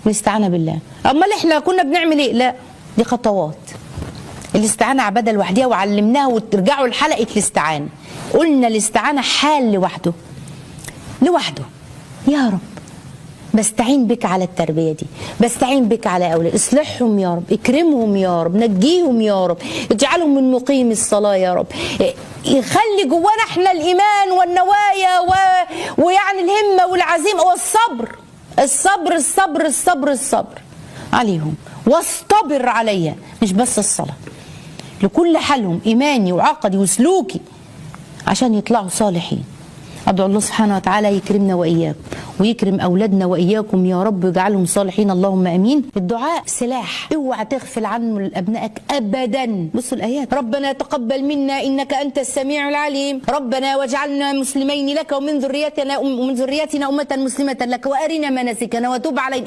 الاستعانة بالله. امال احنا كنا بنعمل ايه؟ لا، دي خطوات. الاستعانة عبادة لوحدها وعلمناها، وترجعوا لحلقة الاستعانة. قلنا الاستعانة حال لوحده لوحده. يا رب بستعين بك على التربية دي، بستعين بك على أولاد، اصلحهم يا رب، اكرمهم يا رب، نجيهم يا رب، اجعلهم من مقيم الصلاة يا رب، يخلي جوانا احنا الإيمان والنوايا ويعني الهمة والعزيمة والصبر. الصبر عليهم، واصطبر عليها، مش بس الصلاة، لكل حالهم إيماني وعقدي وسلوكي عشان يطلعوا صالحين. أدعو الله سبحانه وتعالى يكرمنا وإياكم، ويكرم أولادنا وإياكم يا رب، ويجعلهم صالحين، اللهم أمين. الدعاء سلاح، اوعى تغفل عنه لأبنائك أبدا. بصوا الآيات: ربنا تقبل منا إنك أنت السميع العليم، ربنا واجعلنا مسلمين لك ومن ذريتنا أمة مسلمة لك، وأرنا مناسكنا وتب علينا